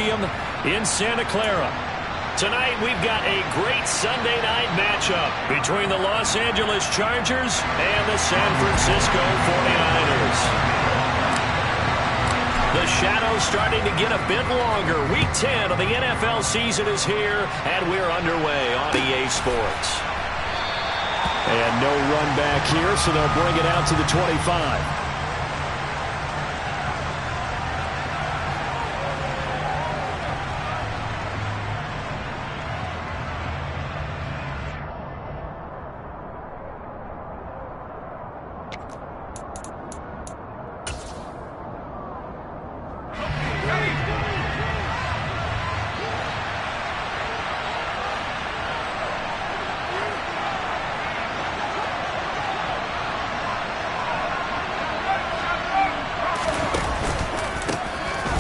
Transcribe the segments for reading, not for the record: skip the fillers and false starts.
Stadium in Santa Clara. Tonight, we've got a great Sunday night matchup between the Los Angeles Chargers and the San Francisco 49ers. The shadow's starting to get a bit longer. Week 10 of the NFL season is here, and we're underway on EA Sports. And no run back here, so they'll bring it out to the 25.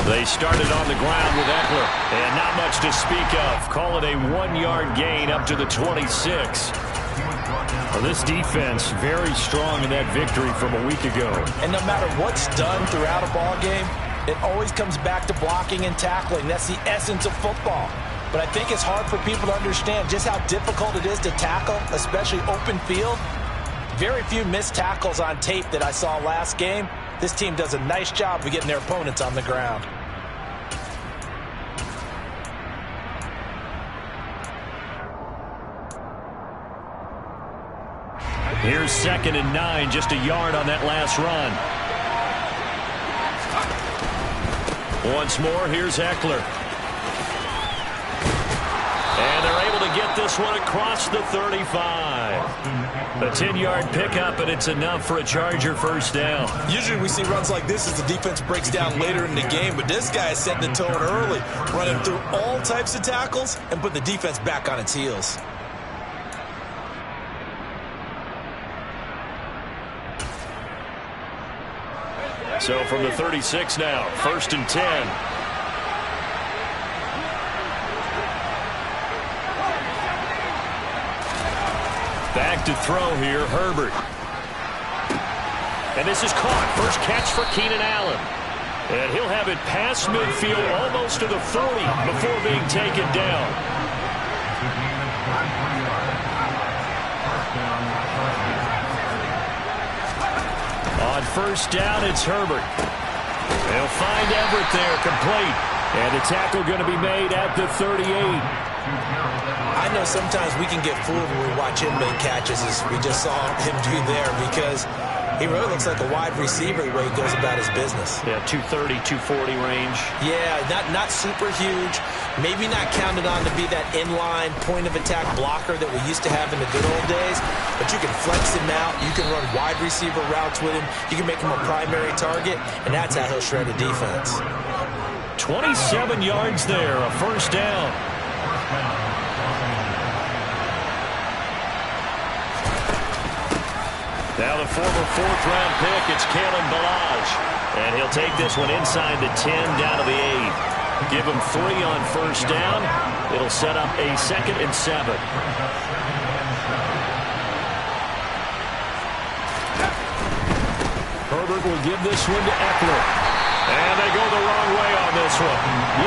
They started on the ground with Eckler, and not much to speak of. Call it a 1-yard gain up to the 26. Well, this defense very strong in that victory from a week ago. And no matter what's done throughout a ball game, it always comes back to blocking and tackling. That's the essence of football. But I think it's hard for people to understand just how difficult it is to tackle, especially open field. Very few missed tackles on tape that I saw last game. This team does a nice job of getting their opponents on the ground. Here's 2nd and 9, just a yard on that last run. Once more, here's Eckler. And they're able to get this one across the 35. A 10-yard pickup, and it's enough for a Charger first down. Usually we see runs like this as the defense breaks down later in the game, but this guy is setting the tone early, running through all types of tackles and put the defense back on its heels. So from the 36 now, 1st and 10. Back to throw here, Herbert. And this is caught. First catch for Keenan Allen. And he'll have it past midfield almost to the 30 before being taken down. On first down, it's Herbert. They'll find Everett there, complete. And the tackle going to be made at the 38. I know sometimes we can get fooled when we watch him make catches, as we just saw him do there, because he really looks like a wide receiver the way he goes about his business. Yeah, 230, 240 range. Yeah, not super huge. Maybe not counted on to be that inline point-of-attack blocker that we used to have in the good old days. But you can flex him out. You can run wide receiver routes with him. You can make him a primary target, and that's how he'll shred a defense. 27 yards there, a first down. Now the former 4th-round pick, it's Kalen Ballage. And he'll take this one inside the 10, down to the 8. Give him 3 on first down. It'll set up a 2nd and 7. Herbert will give this one to Eckler. And they go the wrong way on this one.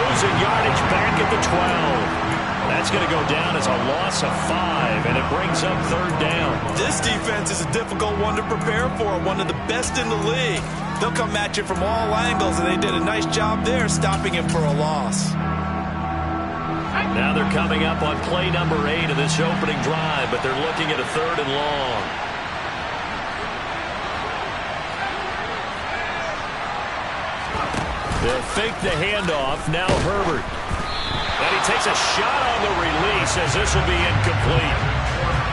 Losing yardage back at the 12. That's going to go down as a loss of 5, and it brings up 3rd down. This defense is a difficult one to prepare for, one of the best in the league. They'll come at you from all angles, and they did a nice job there stopping him for a loss. Now they're coming up on play number 8 of this opening drive, but they're looking at a 3rd and long. They'll fake the handoff. Now Herbert. And he takes a shot on the release as this will be incomplete.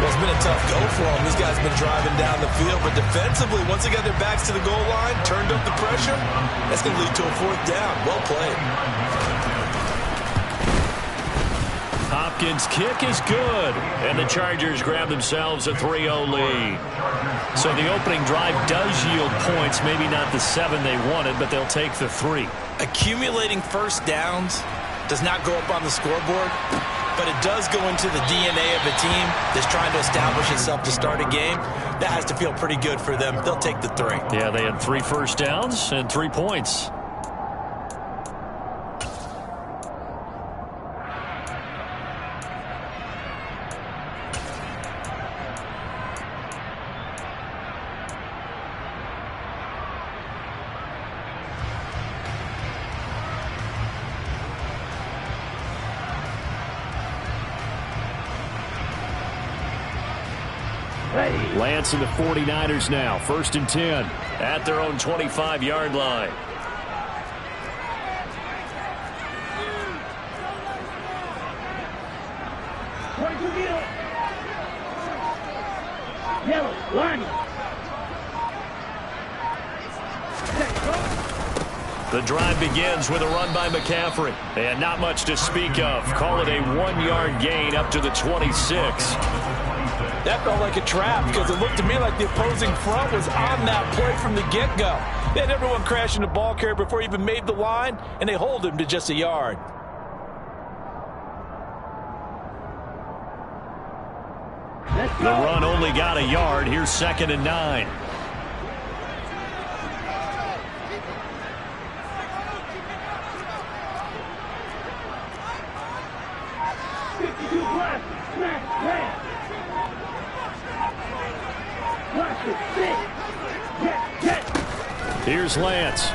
Well, it's been a tough go for them. These guys have been driving down the field, but defensively, once they got their backs to the goal line, turned up the pressure, that's going to lead to a 4th down. Well played. Hopkins' kick is good, and the Chargers grab themselves a 3-0 lead. So the opening drive does yield points, maybe not the 7 they wanted, but they'll take the 3. Accumulating first downs does not go up on the scoreboard, but it does go into the DNA of a team that's trying to establish itself to start a game. That has to feel pretty good for them. They'll take the 3. Yeah, they had 3 first downs and 3 points. Lance and the 49ers now. 1st and 10. At their own 25-yard line. The drive begins with a run by McCaffrey. And not much to speak of. Call it a 1-yard gain up to the 26. That felt like a trap because it looked to me like the opposing front was on that play from the get-go. They had everyone crashing the ball carrier before he even made the line, and they hold him to just a yard. The run only got a yard. Here's 2nd and 9. Here's Lance.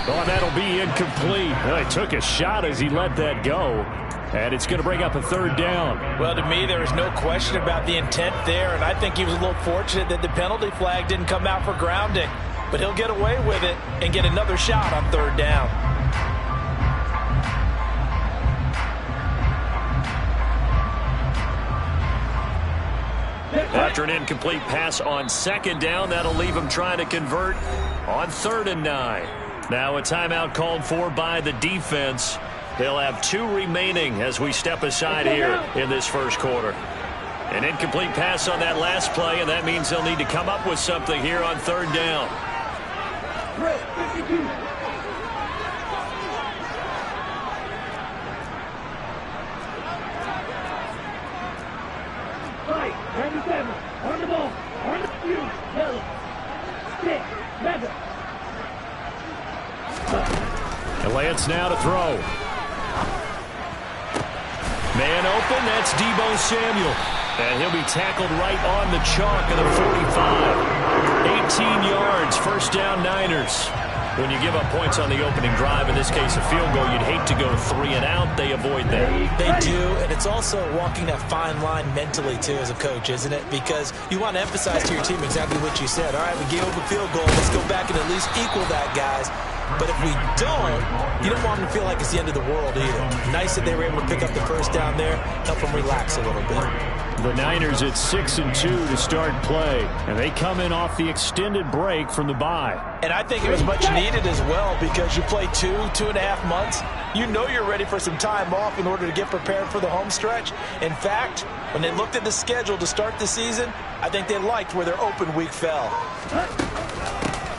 Oh, that'll be incomplete. Well, he took a shot as he let that go. And it's going to bring up a 3rd down. Well, to me, there was no question about the intent there, and I think he was a little fortunate that the penalty flag didn't come out for grounding. But he'll get away with it and get another shot on 3rd down. After an incomplete pass on 2nd down, that'll leave him trying to convert on 3rd and 9. Now a timeout called for by the defense. They'll have 2 remaining as we step aside here in this 1st quarter. An incomplete pass on that last play, and that means they'll need to come up with something here on 3rd down. On the ball, on the field, yellow, 6, 7. And Lance now to throw. Man open, that's Deebo Samuel. And he'll be tackled right on the chalk of the 45. 18 yards, 1st down Niners. When you give up points on the opening drive, in this case a field goal, you'd hate to go 3 and out. They avoid that. They do, and it's also walking that fine line mentally, too, as a coach, isn't it? Because you want to emphasize to your team exactly what you said. All right, we gave up a field goal. Let's go back and at least equal that, guys. But if we don't, you don't want them to feel like it's the end of the world either. Nice that they were able to pick up the 1st down there, help them relax a little bit. The Niners at 6 and 2 to start play, and they come in off the extended break from the bye. And I think it was much needed as well because you play 2.5 months. You know you're ready for some time off in order to get prepared for the home stretch. In fact, when they looked at the schedule to start the season, I think they liked where their open week fell.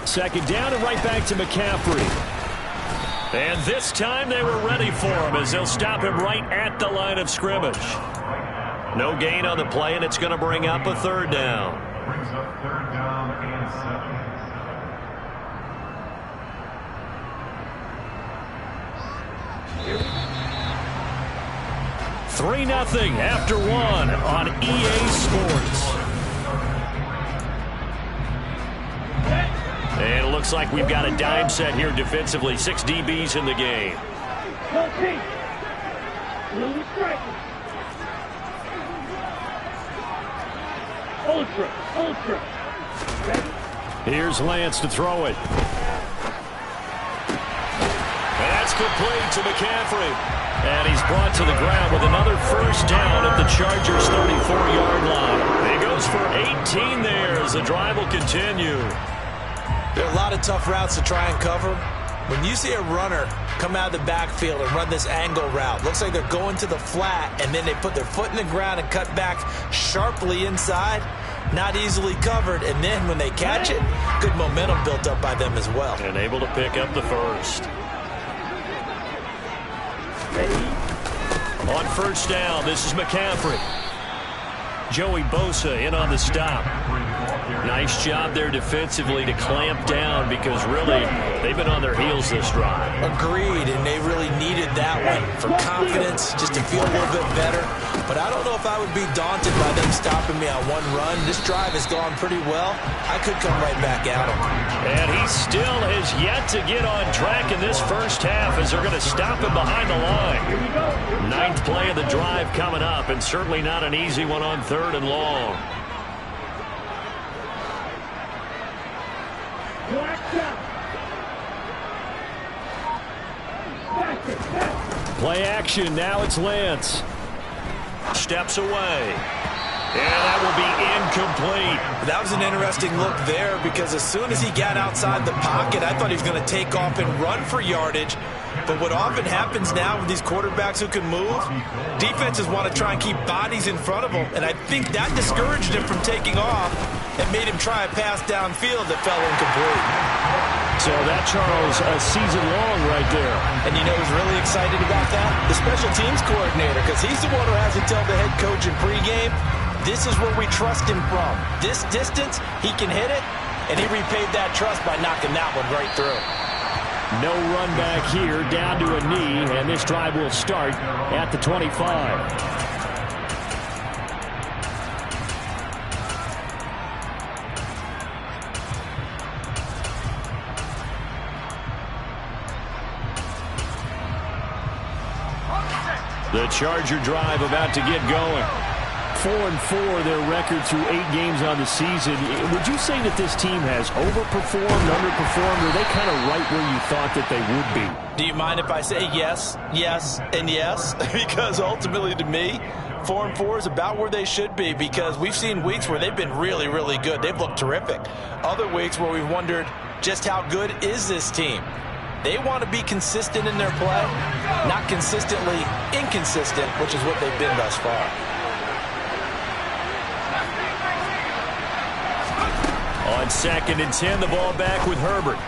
2nd down and right back to McCaffrey. And this time they were ready for him as they'll stop him right at the line of scrimmage. No gain on the play, and it's going to bring up a 3rd down. Brings up 3rd down and 7. 3-0 after 1 on EA Sports. And it looks like we've got a dime set here defensively. 6 DBs in the game. Ultra. Here's Lance to throw it. And that's complete to McCaffrey. And he's brought to the ground with another 1st down at the Chargers' 34-yard line. He goes for 18 there as the drive will continue. There are a lot of tough routes to try and cover. When you see a runner come out of the backfield and run this angle route, looks like they're going to the flat, and then they put their foot in the ground and cut back sharply inside. Not easily covered, and then when they catch it, good momentum built up by them as well. And able to pick up the 1st. On 1st down, this is McCaffrey. Joey Bosa in on the stop. Nice job there defensively to clamp down because really they've been on their heels this drive. Agreed, and they really needed that one for confidence, just to feel a little bit better. But I don't know if I would be daunted by them stopping me on one run. This drive has gone pretty well. I could come right back at them. And he still has yet to get on track in this first half as they're going to stop him behind the line. Ninth play of the drive coming up, and certainly not an easy one on 3rd and long. Play action. Now it's Lance. Steps away. And that will be incomplete. That was an interesting look there because as soon as he got outside the pocket, I thought he was going to take off and run for yardage. But what often happens now with these quarterbacks who can move, defenses want to try and keep bodies in front of them. And I think that discouraged him from taking off and made him try a pass downfield that fell incomplete. So that, Charles, a season long right there. And you know who's really excited about that? The special teams coordinator, because he's the one who has to tell the head coach in pregame, this is where we trust him from. This distance, he can hit it, and he repaid that trust by knocking that one right through. No run back here, down to a knee, and this drive will start at the 25. The Charger drive about to get going. 4-4 their record through 8 games on the season. Would you say that this team has overperformed, underperformed, or are they kind of right where you thought that they would be? Do you mind if I say yes, yes, and yes? Because ultimately to me, 4-4 is about where they should be because we've seen weeks where they've been really, really good. They've looked terrific. Other weeks where we've wondered just how good is this team? They want to be consistent in their play, not consistently inconsistent, which is what they've been thus far. On 2nd and 10, the ball back with Herbert.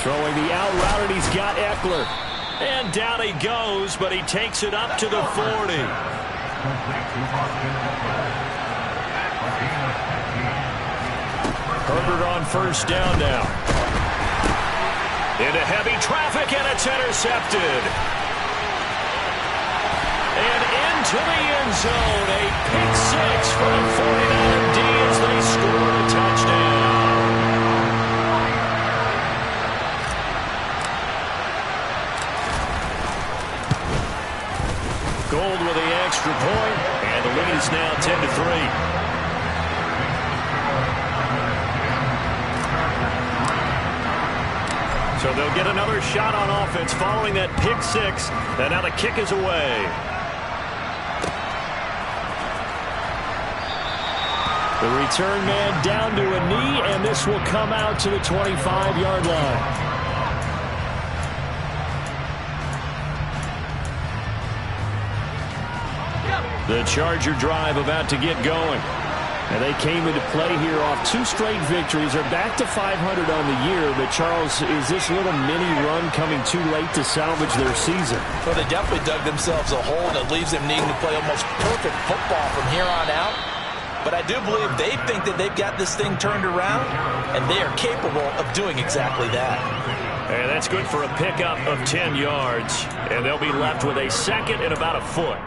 Throwing the out route, and he's got Eckler. And down he goes, but he takes it up to the 40. Herbert on 1st down now. Into heavy traffic, and it's intercepted. And into the end zone, a pick 6 for the 49er D as they score a touchdown. Gold with the extra point, and the lead is now 10-3. So they'll get another shot on offense following that pick 6. And now the kick is away. The return man down to a knee, and this will come out to the 25-yard line. The Charger drive about to get going. And they came into play here off 2 straight victories. They're back to 500 on the year. But, Charles, is this little mini run coming too late to salvage their season? Well, they definitely dug themselves a hole that leaves them needing to play almost perfect football from here on out. But I do believe they think that they've got this thing turned around, and they are capable of doing exactly that. And that's good for a pickup of 10 yards. And they'll be left with a 2nd and about a foot.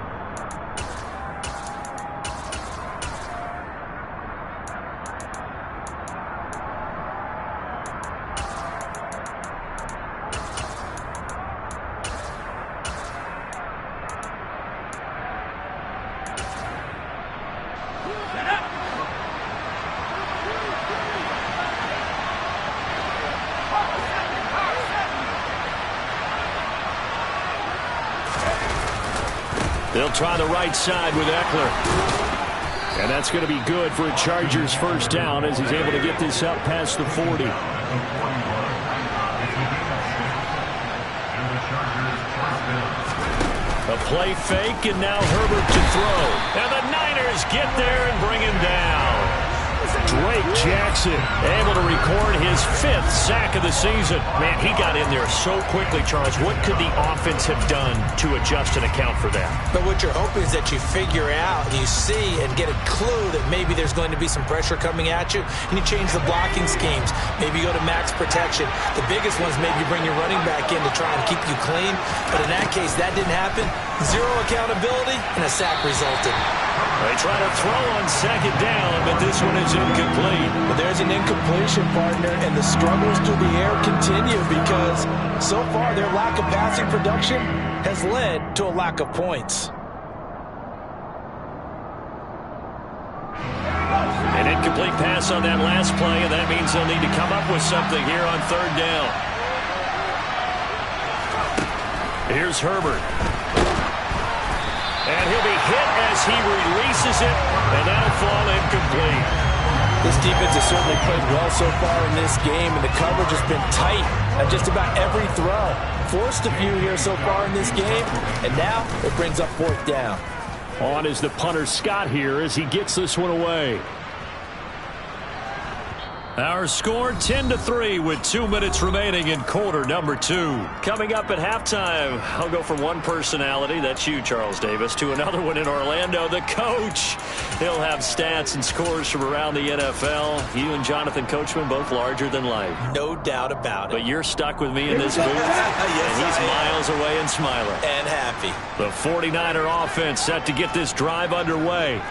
They'll try the right side with Eckler. And that's going to be good for a Chargers first down as he's able to get this up past the 40. A play fake, and now Herbert to throw. And the Niners get there and bring him down. Drake Jackson able to record his 5th sack of the season. Man, he got in there so quickly, Charles. What could the offense have done to adjust and account for that? But what you're hoping is that you figure out, you see, and get a clue that maybe there's going to be some pressure coming at you, and you change the blocking schemes. Maybe you go to max protection. The biggest one's maybe you bring your running back in to try and keep you clean. But in that case, that didn't happen. Zero accountability, and a sack resulted. They try to throw on 2nd down, but this one is incomplete. But there's an incompletion, partner, and the struggles through the air continue because so far their lack of passing production has led to a lack of points. An incomplete pass on that last play, and that means they'll need to come up with something here on 3rd down. Here's Herbert. And he'll be hit as he releases it, and that'll fall incomplete. This defense has certainly played well so far in this game, and the coverage has been tight at just about every throw. Forced a few here so far in this game, and now it brings up 4th down. On is the punter Scott here as he gets this one away. Our score 10-3 with 2 minutes remaining in quarter number 2. Coming up at halftime, I'll go from one personality, that's you, Charles Davis, to another one in Orlando, the coach. He'll have stats and scores from around the NFL. You and Jonathan Coachman both larger than life. No doubt about it. But you're stuck with me in this booth. Yes, and he's miles away and smiling. And happy. The 49er offense set to get this drive underway.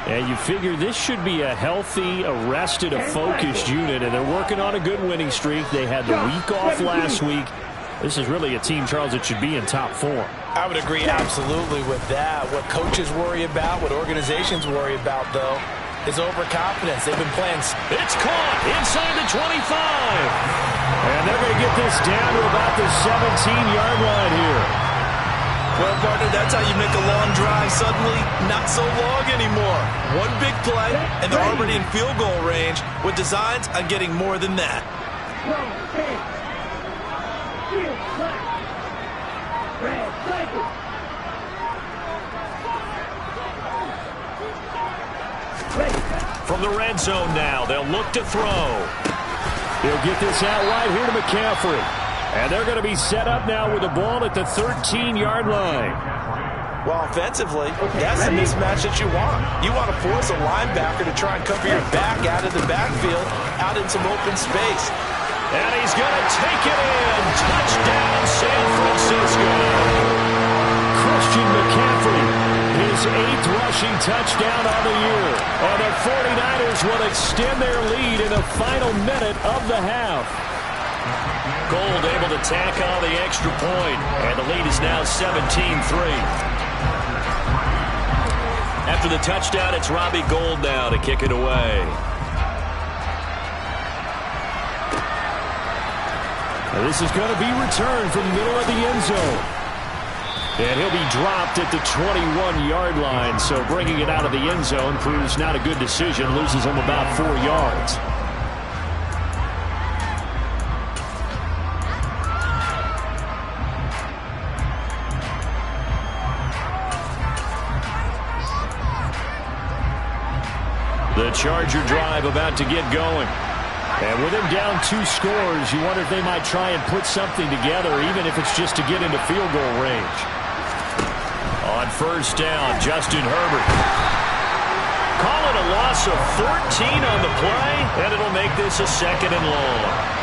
And you figure this should be a healthy, arrested, a focused unit, and they're working on a good winning streak. They had the week off last week. This is really a team, Charles, that should be in top 4. I would agree absolutely with that. What coaches worry about, what organizations worry about, though, is overconfidence. They've been playing. It's caught inside the 25. And they're going to get this down to about the 17-yard line here. Well, partner, that's how you make a long drive suddenly not so long anymore. One big play, and they're already in field goal range with designs on getting more than that. From the red zone now, they'll look to throw. He'll get this out right here to McCaffrey. And they're going to be set up now with the ball at the 13-yard line. Well, offensively, that's the mismatch that you want. You want to force a linebacker to try and cover your back out of the backfield, out in some open space. And he's going to take it in. Touchdown, San Francisco. Christian McCaffrey, his 8th rushing touchdown on the year. And the 49ers will extend their lead in the final minute of the half. Gold able to tack on the extra point, and the lead is now 17-3. After the touchdown, it's Robbie Gould now to kick it away. Now this is going to be returned from the middle of the end zone. And he'll be dropped at the 21-yard line, so bringing it out of the end zone proves not a good decision, loses him about 4 yards. The Charger drive about to get going. And with him down 2 scores, you wonder if they might try and put something together, even if it's just to get into field goal range. On 1st down, Justin Herbert. Call it a loss of 14 on the play, and it'll make this a 2nd and long.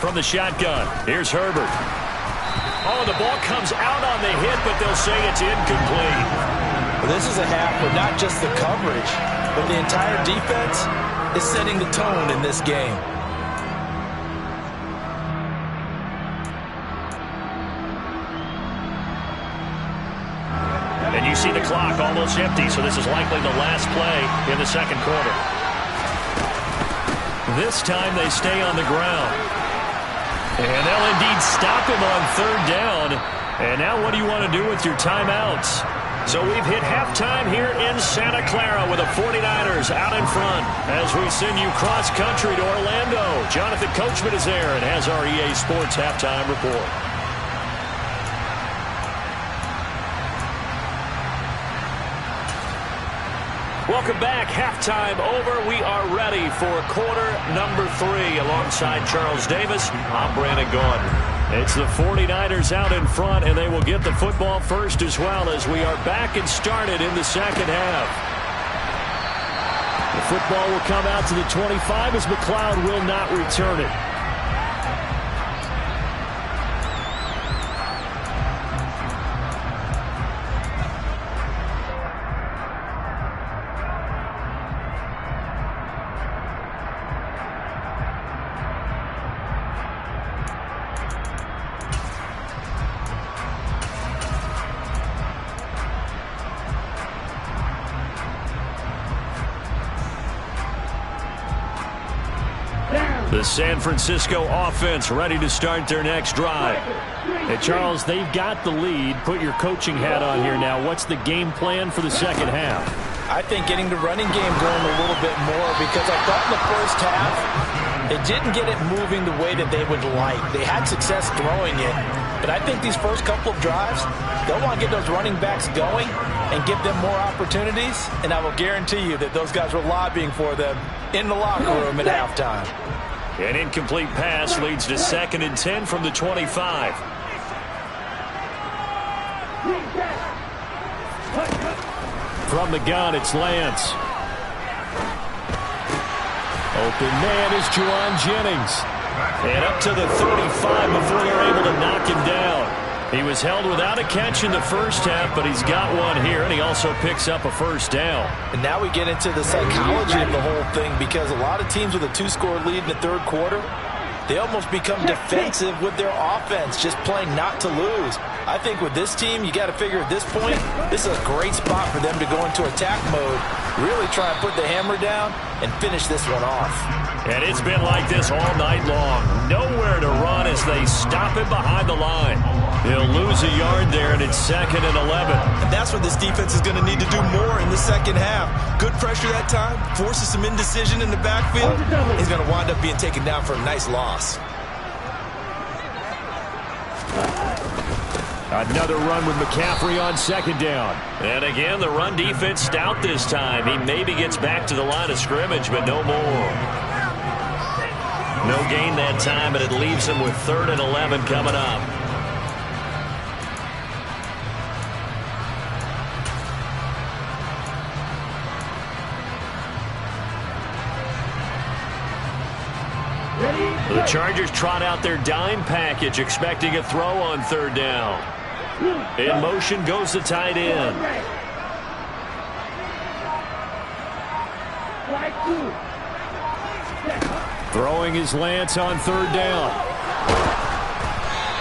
From the shotgun, here's Herbert. Oh, the ball comes out on the hit, but they'll say it's incomplete. Well, this is a half where not just the coverage, but the entire defense is setting the tone in this game. And you see the clock almost empty, so this is likely the last play in the 2nd quarter. This time they stay on the ground. And they'll indeed stop him on 3rd down. And now what do you want to do with your timeouts? So we've hit halftime here in Santa Clara with the 49ers out in front as we send you cross-country to Orlando. Jonathan Coachman is there and has our EA Sports halftime report. Welcome back. Halftime over. We are ready for quarter number 3. Alongside Charles Davis, I'm Brandon Gaudin. It's the 49ers out in front, and they will get the football first as well as we are back and started in the second half. The football will come out to the 25 as McLeod will not return it. The San Francisco offense ready to start their next drive. Hey, Charles, they've got the lead. Put your coaching hat on here now. What's the game plan for the second half? I think getting the running game going a little bit more, because I thought in the first half they didn't get it moving the way that they would like. They had success throwing it, but I think these first couple of drives, they'll want to get those running backs going and give them more opportunities, and I will guarantee you that those guys were lobbying for them in the locker room at halftime. An incomplete pass leads to 2nd and 10 from the 25. From the gun, it's Lance. Open man is Juwan Jennings. And up to the 35 before they're able to knock him down. He was held without a catch in the first half, but he's got one here, and he also picks up a first down. And now we get into the psychology of the whole thing, because a lot of teams with a 2-score lead in the third quarter, they almost become defensive with their offense, just playing not to lose. I think with this team, you got to figure at this point, this is a great spot for them to go into attack mode, really try and put the hammer down and finish this one off. And it's been like this all night long. Nowhere to run as they stop him behind the line. He'll lose a yard there, and it's 2nd and 11. And that's what this defense is going to need to do more in the second half. Good pressure that time, forces some indecision in the backfield. He's going to wind up being taken down for a nice loss. Another run with McCaffrey on 2nd down. And again, the run defense stout this time. He maybe gets back to the line of scrimmage, but no more. No gain that time, and it leaves him with 3rd and 11 coming up. The Chargers trot out their dime package, expecting a throw on 3rd down. In motion goes the tight end. Throwing is Lance on 3rd down.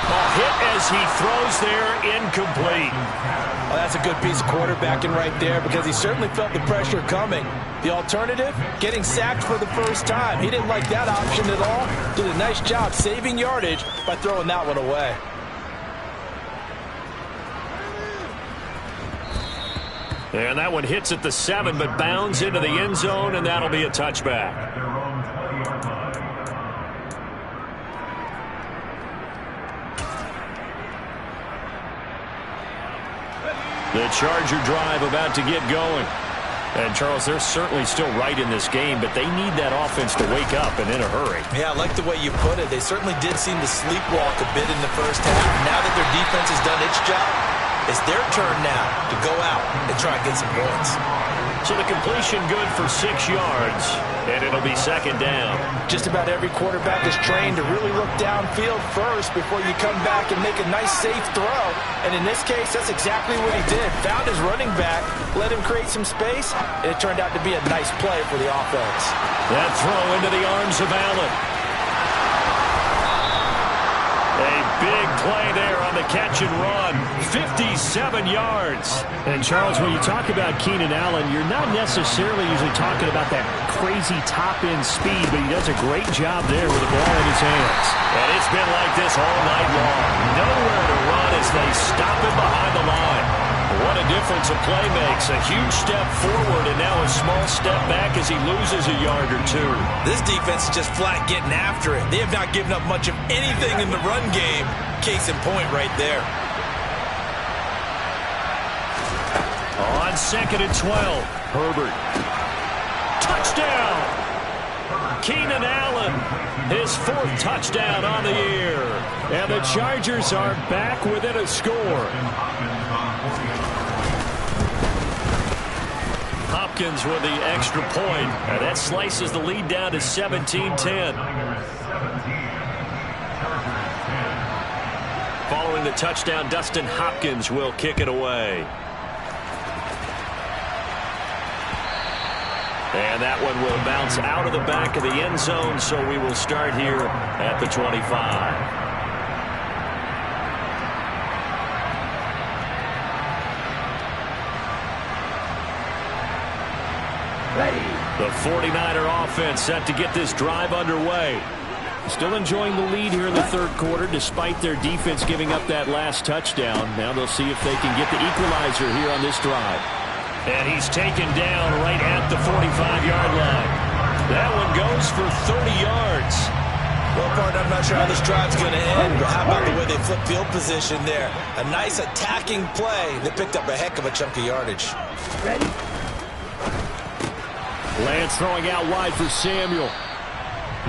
A hit as he throws there, incomplete. Well, that's a good piece of quarterbacking right there, because he certainly felt the pressure coming. The alternative, getting sacked for the first time. He didn't like that option at all. Did a nice job saving yardage by throwing that one away. And that one hits at the 7, but bounds into the end zone, and that'll be a touchback. The Charger drive about to get going. And, Charles, they're certainly still right in this game, but they need that offense to wake up and in a hurry. Yeah, I like the way you put it. They certainly did seem to sleepwalk a bit in the first half. Now that their defense has done its job, it's their turn now to go out and try and get some points. So the completion good for 6 yards, and it'll be 2nd down. Just about every quarterback is trained to really look downfield first before you come back and make a nice, safe throw. And in this case, that's exactly what he did. Found his running back, let him create some space, and it turned out to be a nice play for the offense. That throw into the arms of Allen. A big play there on the catch and run. 57 yards. And, Charles, when you talk about Keenan Allen, you're not necessarily usually talking about that crazy top-end speed, but he does a great job there with the ball in his hands. And it's been like this all night long. Nowhere to run as they stop him behind the line. What a difference a play makes. A huge step forward and now a small step back as he loses a yard or two. This defense is just flat getting after it. They have not given up much of anything in the run game. Case in point right there. On 2nd and 12, Herbert. Touchdown! Keenan Allen, his 4th touchdown on the year. And the Chargers are back within a score. Hopkins with the extra point. And that slices the lead down to 17-10. Following the touchdown, Dustin Hopkins will kick it away. And that one will bounce out of the back of the end zone, so we will start here at the 25. Ready. The 49er offense set to get this drive underway. Still enjoying the lead here in the 3rd quarter, despite their defense giving up that last touchdown. Now they'll see if they can get the equalizer here on this drive. And he's taken down right at the 45-yard line. That one goes for 30 yards. Well, partner, I'm not sure how this drive's going to end, but how about the way they flip field position there? A nice attacking play that picked up a heck of a chunk of yardage. Ready. Lance throwing out wide for Samuel.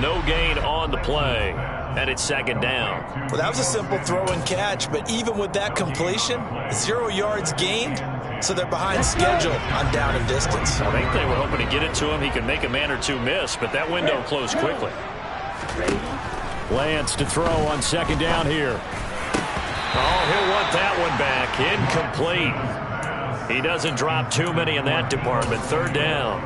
No gain on the play. And it's 2nd down. Well, that was a simple throw and catch, but even with that completion, 0 yards gained. So they're behind schedule on down and distance. I think they were hoping to get it to him. He could make a man or two miss, but that window closed quickly. Lance to throw on 2nd down here. Oh, he'll want that one back. Incomplete. He doesn't drop too many in that department. 3rd down.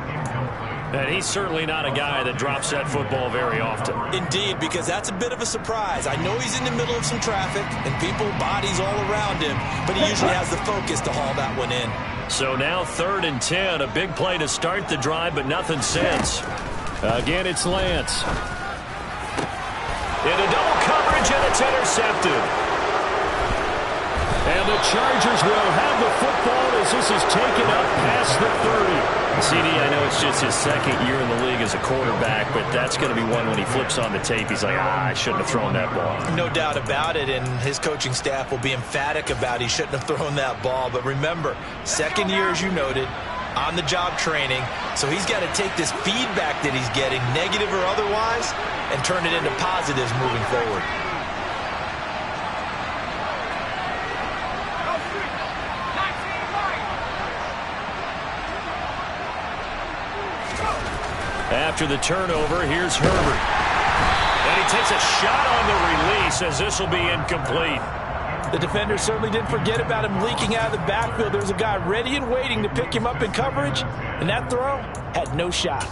And he's certainly not a guy that drops that football very often. Indeed, because that's a bit of a surprise. I know he's in the middle of some traffic and people, bodies all around him, but he usually has the focus to haul that one in. So now 3rd and 10, a big play to start the drive, but nothing since. Again, it's Lance. Into double coverage, and it's intercepted. And the Chargers will have the football as this is taken up past the 30. CD, I know it's just his 2nd year in the league as a quarterback, but that's going to be one when he flips on the tape, he's like, I shouldn't have thrown that ball. No doubt about it, and his coaching staff will be emphatic about he shouldn't have thrown that ball. But remember, 2nd year, as you noted, on-the-job training, so he's got to take this feedback that he's getting, negative or otherwise, and turn it into positives moving forward. After the turnover, here's Herbert. And he takes a shot on the release as this will be incomplete. The defender certainly didn't forget about him leaking out of the backfield. There was a guy ready and waiting to pick him up in coverage, and that throw had no shot.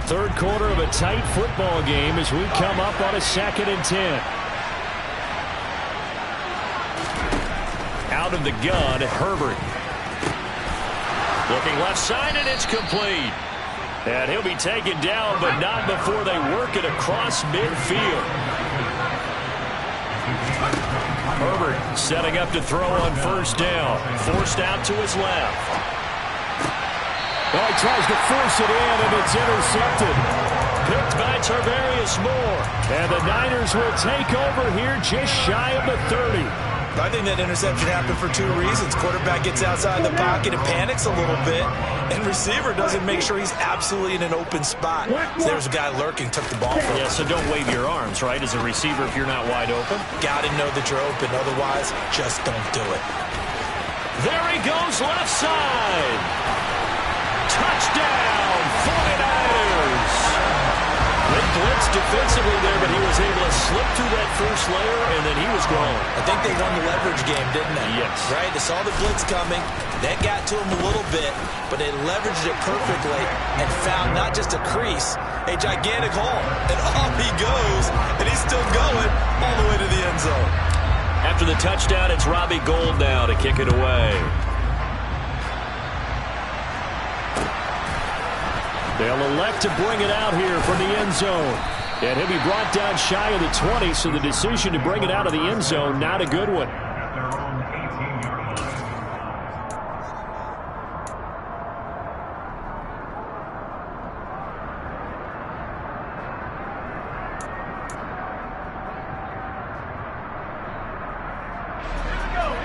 Third quarter of a tight football game as we come up on a 2nd and 10. Out of the gun, Herbert. Looking left side, and it's complete. And he'll be taken down, but not before they work it across midfield. Herbert setting up to throw on 1st down. Forced out to his left. Oh, he tries to force it in, and it's intercepted. Picked by Tarvarius Moore. And the Niners will take over here just shy of the 30. I think that interception happened for 2 reasons. Quarterback gets outside the pocket and panics a little bit, and receiver doesn't make sure he's absolutely in an open spot. So there's a guy lurking, took the ball from him. Yeah, so don't wave your arms, right, as a receiver if you're not wide open. Got to know that you're open. Otherwise, just don't do it. There he goes, left side. Touchdown, 49ers. They blitzed defensively there, but he was able to slip through that first layer, and then he was gone. I think they won the leverage game, didn't they? Yes. Right? They saw the blitz coming. That got to him a little bit, but they leveraged it perfectly and found not just a crease, a gigantic hole. And off he goes, and he's still going all the way to the end zone. After the touchdown, it's Robbie Gould now to kick it away. They'll elect to bring it out here from the end zone. And he'll be brought down shy of the 20, so the decision to bring it out of the end zone, not a good one. At their own 18-yard line.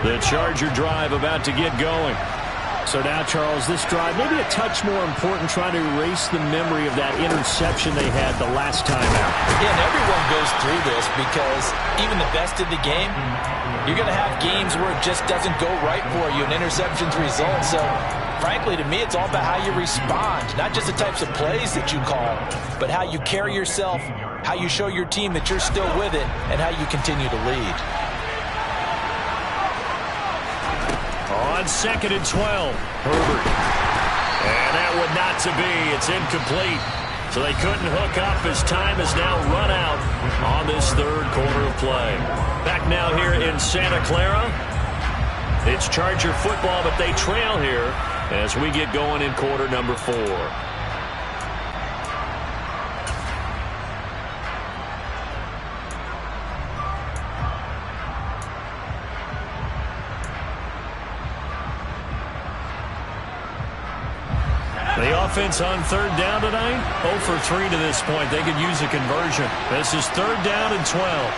The Charger drive about to get going. So now, Charles, this drive maybe a touch more important, trying to erase the memory of that interception they had the last time out. Yeah, and everyone goes through this because even the best in the game, you're going to have games where it just doesn't go right for you, and interceptions result. So, frankly, to me, it's all about how you respond, not just the types of plays that you call, but how you carry yourself, how you show your team that you're still with it, and how you continue to lead. On 2nd and 12, Herbert. And that one not to be. It's incomplete. So they couldn't hook up as time has now run out on this third quarter of play. Back now here in Santa Clara. It's Charger football, but they trail here as we get going in quarter number 4. The offense on third down tonight, 0 for 3 to this point. They could use a conversion. This is third down and 12.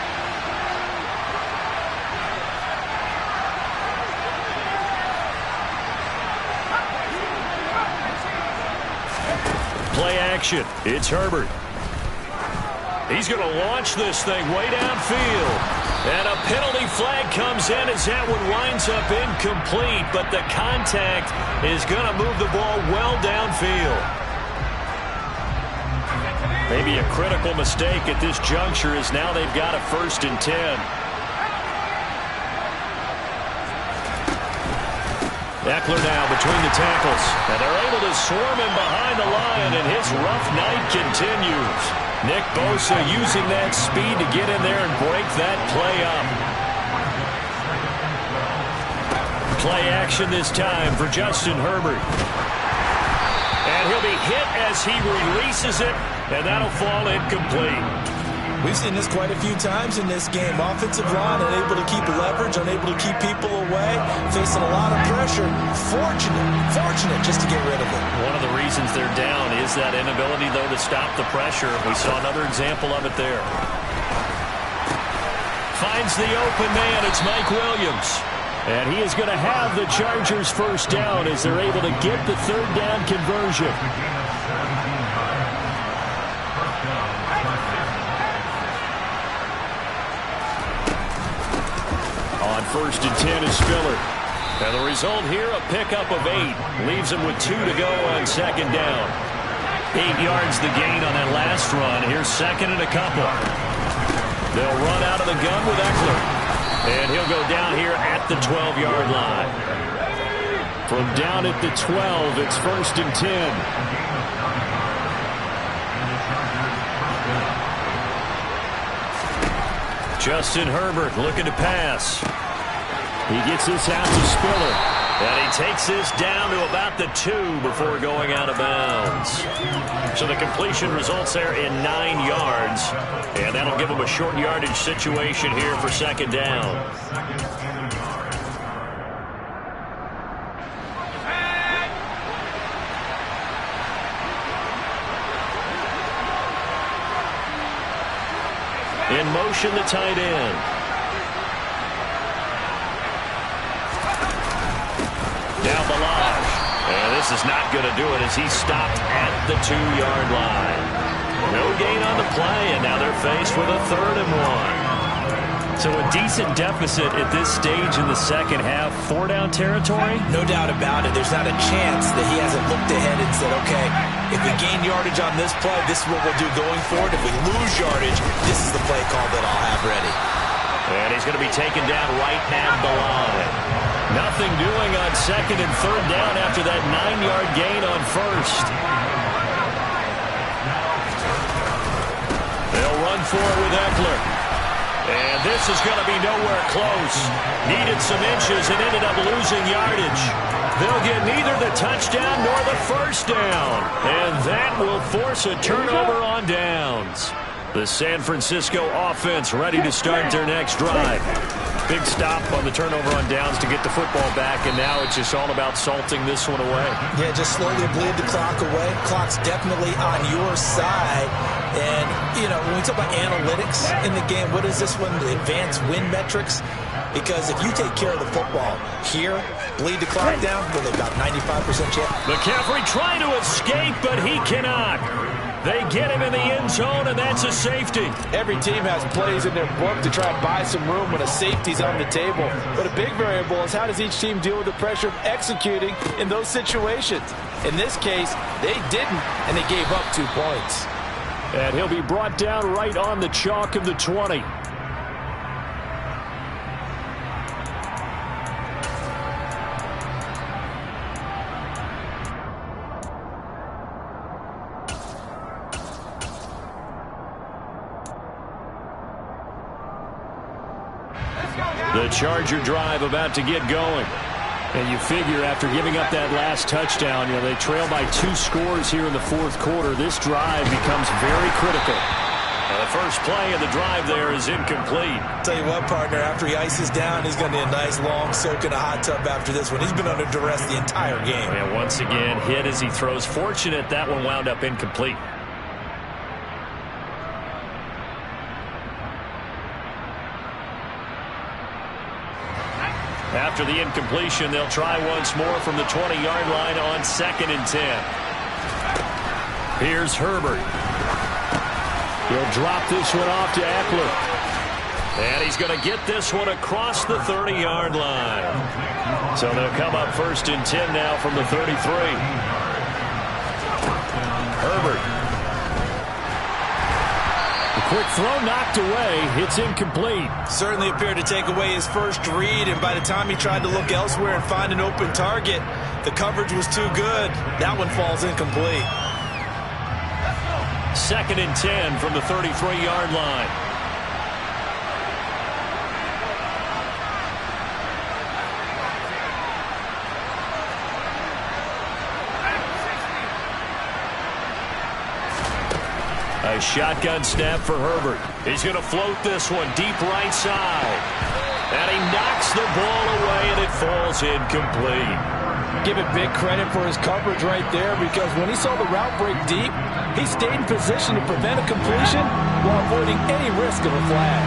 Play action. It's Herbert. He's going to launch this thing way downfield. And a penalty flag comes in as that one winds up incomplete, but the contact is going to move the ball well downfield. Maybe a critical mistake at this juncture as now they've got a 1st and 10. Eckler now between the tackles, and they're able to swarm him behind the line, and his rough night continues. Nick Bosa using that speed to get in there and break that play up. Play action this time for Justin Herbert. And he'll be hit as he releases it, and that'll fall incomplete. We've seen this quite a few times in this game. Offensive line unable to keep leverage, unable to keep people away, facing a lot of pressure. Fortunate just to get rid of it. One of the reasons they're down is that inability, though, to stop the pressure. We saw another example of it there. Finds the open man. It's Mike Williams. And he is going to have the Chargers' first down as they're able to get the third down conversion. On 1st and 10 is Spiller. And the result here, a pickup of 8. Leaves him with 2 to go on 2nd down. 8 yards the gain on that last run. Here's 2nd and a couple. They'll run out of the gun with Eckler. And he'll go down here at the 12-yard line. From down at the 12, it's 1st and 10. Justin Herbert looking to pass. He gets this out to Spiller. And he takes this down to about the 2 before going out of bounds. So the completion results there in 9 yards. And that'll give him a short yardage situation here for 2nd down. In motion, the tight end. Now Balaj. And this is not going to do it as he's stopped at the 2-yard line. No gain on the play, and now they're faced with a 3rd and 1. So a decent deficit at this stage in the second half. 4-down territory? No doubt about it. There's not a chance that he hasn't looked ahead and said, okay, if we gain yardage on this play, this is what we'll do going forward. If we lose yardage, this is the play call that I'll have ready. And he's going to be taken down right at the line. Nothing doing on 2nd and 3rd down after that 9-yard gain on 1st. They'll run for it with Eckler. And this is going to be nowhere close. Needed some inches and ended up losing yardage. They'll get neither the touchdown nor the first down. And that will force a turnover on downs. The San Francisco offense ready to start their next drive. Big stop on the turnover on downs to get the football back, and now it's just all about salting this one away. Yeah, just slowly bleed the clock away. Clock's definitely on your side. And, you know, when we talk about analytics in the game, what is this one? The advanced win metrics? Because if you take care of the football here, bleed the clock down, well, they've got 95% chance. McCaffrey trying to escape, but he cannot. They get him in the end zone, and that's a safety. Every team has plays in their book to try and buy some room when a safety's on the table. But a big variable is how does each team deal with the pressure of executing in those situations. In this case, they didn't, and they gave up 2 points. And he'll be brought down right on the chalk of the 20. The Charger drive about to get going. And you figure after giving up that last touchdown, you know, they trail by 2 scores here in the fourth quarter. This drive becomes very critical. The first play of the drive there is incomplete. Tell you what, partner, after he ices down, he's going to need a nice long soak in a hot tub after this one. He's been under duress the entire game. And once again, hit as he throws. Fortunate that one wound up incomplete. After the incompletion, they'll try once more from the 20-yard line on 2nd and 10. Here's Herbert. He'll drop this one off to Eckler. And he's going to get this one across the 30-yard line. So they'll come up 1st and 10 now from the 33. Herbert. Quick throw knocked away. It's incomplete. Certainly appeared to take away his first read, and by the time he tried to look elsewhere and find an open target, the coverage was too good. That one falls incomplete. 2nd and 10 from the 33-yard line. A shotgun snap for Herbert. He's going to float this one deep right side. And he knocks the ball away, and it falls incomplete. Give it big credit for his coverage right there, because when he saw the route break deep, he stayed in position to prevent a completion while avoiding any risk of a flag.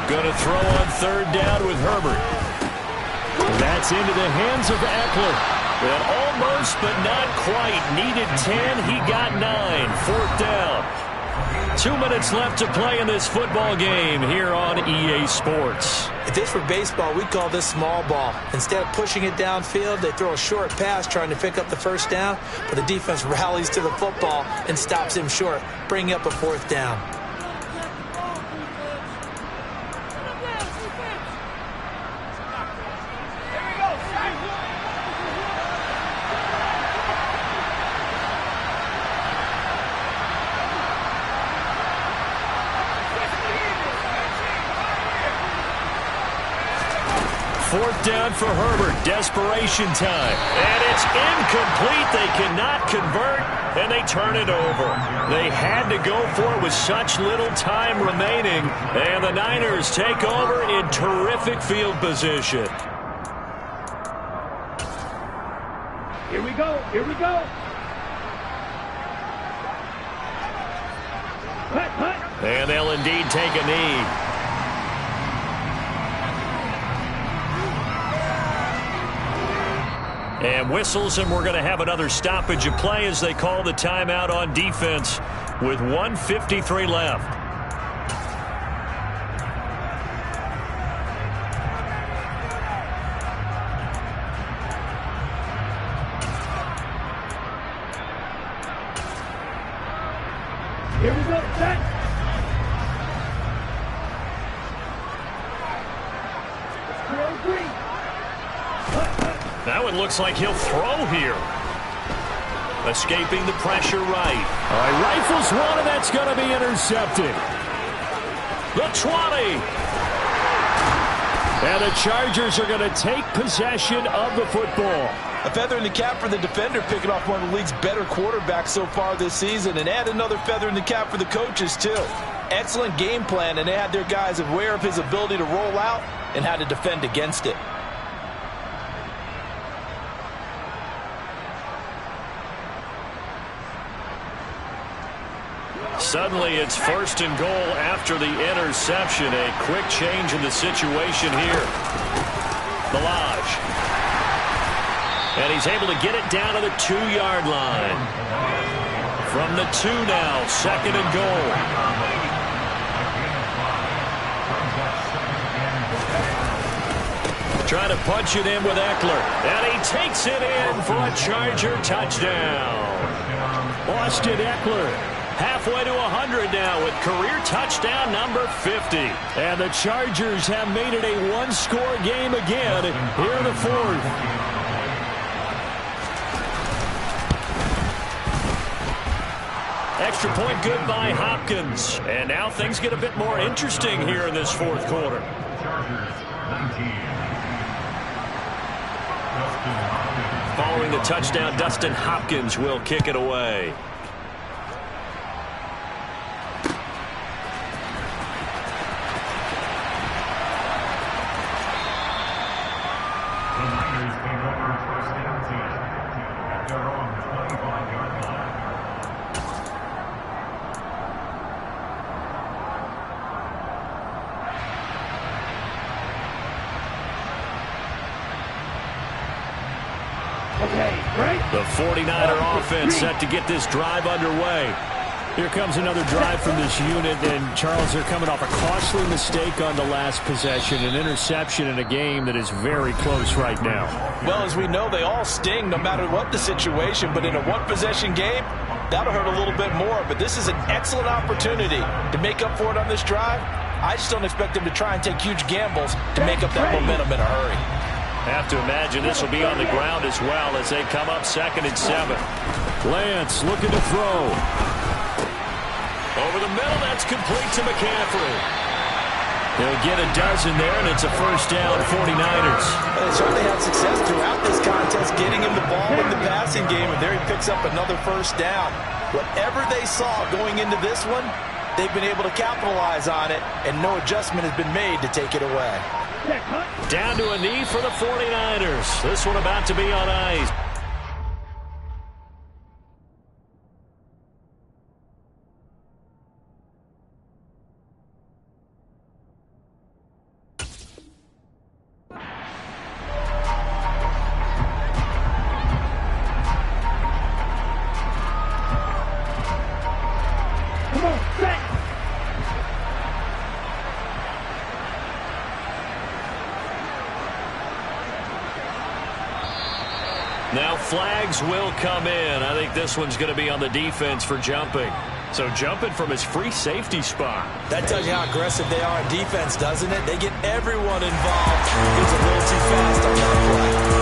Going to throw on 3rd down with Herbert. That's into the hands of Eckler. And almost, but not quite. Needed 10. He got 9. 4th down. 2 minutes left to play in this football game here on EA Sports. If this were baseball, we'd call this small ball. Instead of pushing it downfield, they throw a short pass trying to pick up the 1st down, but the defense rallies to the football and stops him short, bringing up a 4th down. Fourth down for Herbert. Desperation time. And it's incomplete. They cannot convert, and they turn it over. They had to go for it with such little time remaining, and the Niners take over in terrific field position. Here we go. Here we go. Cut. And they'll indeed take a knee. And whistles, and we're going to have another stoppage of play as they call the timeout on defense with 1:53 left. Here we go. Set. Now it looks like he'll throw here. Escaping the pressure right. All right, rifles one, and that's going to be intercepted. The 20. And the Chargers are going to take possession of the football. A feather in the cap for the defender, picking off one of the league's better quarterbacks so far this season, and add another feather in the cap for the coaches, too. Excellent game plan, and they had their guys aware of his ability to roll out and how to defend against it. Suddenly, it's 1st and goal after the interception. A quick change in the situation here. Ballage. And he's able to get it down to the 2-yard line. From the 2 now, 2nd and goal. Trying to punch it in with Eckler. And he takes it in for a Charger touchdown. Austin Eckler halfway to 100 now with career touchdown number 50. And the Chargers have made it a 1-score game again here in the 4th. Extra point good by Hopkins. And now things get a bit more interesting here in this 4th quarter. Following the touchdown, Dustin Hopkins will kick it away. The 49er offense set to get this drive underway. Here comes another drive from this unit, and Charles, they're coming off a costly mistake on the last possession, an interception in a game that is very close right now. Well, as we know, they all sting no matter what the situation, but in a one-possession game, that'll hurt a little bit more. But this is an excellent opportunity to make up for it on this drive. I just don't expect them to try and take huge gambles to make up that momentum in a hurry. Have to imagine this will be on the ground as well as they come up 2nd and 7. Lance looking to throw. Over the middle, that's complete to McCaffrey. They'll get a dozen there, and it's a 1st down, 49ers. Well, they certainly had success throughout this contest, getting him the ball in the passing game, and there he picks up another 1st down. Whatever they saw going into this one, they've been able to capitalize on it, and no adjustment has been made to take it away. Down to a knee for the 49ers. This one about to be on ice. Now flags will come in. I think this one's going to be on the defense for jumping. So jumping from his free safety spot. That tells you how aggressive they are on defense, doesn't it? They get everyone involved. He was a little too fast on that play.